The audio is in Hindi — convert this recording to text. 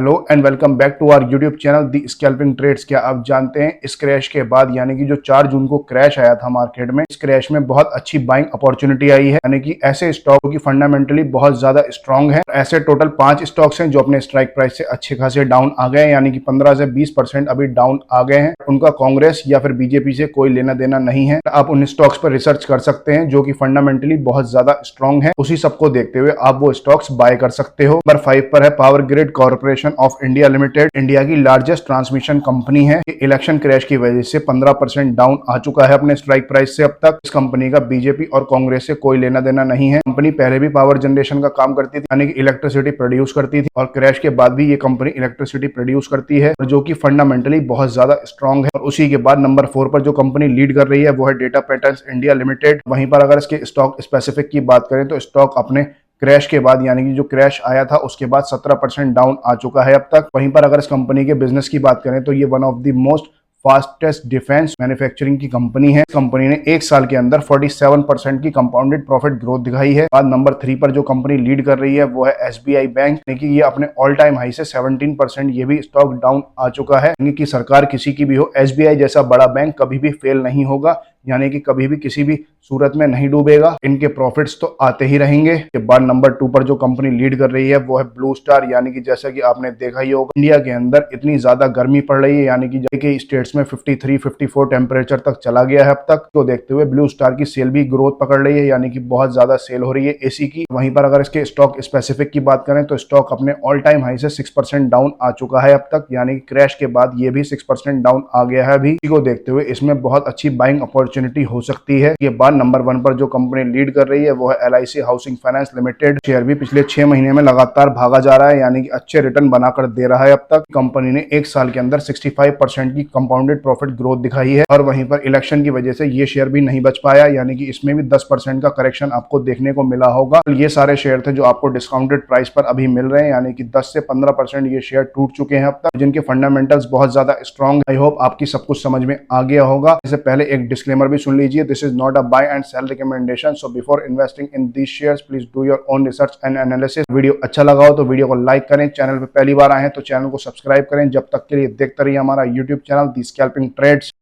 Hello and welcome back to our YouTube channel the scalping trades. क्या आप जानते हैं इस क्रैश के बाद यानी कि जो 4 जून को क्रैश आया था मार्केट में, इस क्रैश में बहुत अच्छी बाइंग अपॉर्चुनिटी आई है। यानी कि ऐसे स्टॉक की फंडामेंटली बहुत ज्यादा स्ट्रांग है। ऐसे टोटल 5 स्टॉक्स हैं जो अपने स्ट्राइक प्राइस से अच्छे खासे डाउन आ गए हैं, यानी कि 15 से 20% अभी डाउन आ गए हैं। उनका कांग्रेस या फिर बीजेपी से कोई लेना देना नहीं है। आप उन स्टॉक्स पर रिसर्च कर सकते हैं जो कि फंडामेंटली बहुत ज्यादा स्ट्रांग है। उसी सबको देखते हुए आप वो स्टॉक्स बाय कर सकते हो। नंबर 5 पर है power grid corporation of India limited. India की लार्जेस्ट ट्रांसमिशन कंपनी है। इलेक्शन क्रैश की वजह से 15% डाउन आ चुका है अपने स्ट्राइक प्राइस से। अब तक इस कंपनी का बीजेपी और कांग्रेस से कोई लेना देना नहीं है। कंपनी पहले भी पावर जनरेशन का काम करती थी, यानी कि इलेक्ट्रिसिटी प्रोड्यूस करती थी, और क्रैश के बाद भी ये कंपनी इलेक्ट्रिसिटी प्रोड्यूस करती है, और जो कि फंडामेंटली बहुत ज्यादा स्ट्रांग है। और उसी के बाद नंबर 4 पर जो कंपनी लीड कर रही है वो है डेटा पैटर्न्स इंडिया लिमिटेड। वहीं पर अगर इसके स्टॉक स्पेसिफिक की बात करें तो स्टॉक अपने क्रैश के बाद, यानी कि जो क्रैश आया था उसके बाद 17% डाउन आ चुका है अब तक। वहीं पर अगर इस कंपनी के बिजनेस की बात करें तो ये one of the most fastest defence manufacturing की कंपनी है। कंपनी ने एक साल के अंदर 47% की कंपाउंडेड प्रॉफिट ग्रोथ दिखाई है। बाद नंबर 3 पर जो कंपनी लीड कर रही है वो है एसबीआई बैंक, यानी कि ये अपने ऑल टाइम हाई से 17% ये भी स्टॉक डाउन आ चुका है। यानी कि सरकार किसी की भी हो, एसबीआई जैसा बड़ा बैंक कभी भी फेल नहीं होगा, यानी कि कभी भी किसी भी सूरत में नहीं डूबेगा। इनके प्रॉफिट्स तो आते ही रहेंगे। के बाद नंबर 2 पर जो कंपनी लीड कर रही है वो है ब्लू स्टार, यानी कि जैसा कि आपने देखा ही होगा इंडिया के अंदर इतनी ज्यादा गर्मी पड़ रही है, यानी कि कई स्टेट्स में 53-54 टेम्परेचर तक चला गया है अब तक। तो देखते हुए ब्लू स्टार की सेल भी ग्रोथ पकड़ रही है, यानी कि बहुत ज्यादा सेल हो रही है एसी की। वहीं पर अगर इसके स्टॉक स्पेसिफिक की बात करें तो स्टॉक अपने ऑल टाइम हाई से 6% डाउन आ चुका है अब तक, यानी कि क्रैश के बाद ये भी 6% डाउन आ गया है अभी। को देखते हुए इसमें बहुत अच्छी बाइंग अपॉर्चुनिटी हो सकती है। ये बाद नंबर 1 पर जो कंपनी लीड कर रही है वो है LIC housing finance limited. Share भी पिछले 6 महीने में लगातार भागा जा रहा है, यानी कि अच्छे रिटर्न बनाकर दे रहा है अब तक। कंपनी ने एक साल के अंदर 65% की कंपाउंडेड प्रॉफिट ग्रोथ दिखाई है। और वहीं पर इलेक्शन की वजह से ये शेयर भी नहीं बच पाया, यानी कि इसमें भी 10% का करेक्शन आपको देखने को मिला होगा। ये सारे शेयर थे जो आपको डिस्काउंटेड प्राइस पर अभी मिल रहे हैं, यानी कि 10 से 15% ये शेयर टूट चुके हैं अब तक, जिनके फंडामेंटल्स बहुत ज्यादा स्ट्रॉन्ग। आई होप आपकी सब कुछ समझ में आ गया होगा। इससे पहले एक डिस्क्लेमर भी सुन लीजिए, this is not a buy and sell recommendation, so before investing in these shares please do your own research and analysis। Video अच्छा लगा हो तो वीडियो को लाइक करें, चैनल पे पहली बार आए हैं तो चैनल को सब्सक्राइब करें। जब तक के लिए देखते रहिए हमारा YouTube channel the scalping trades.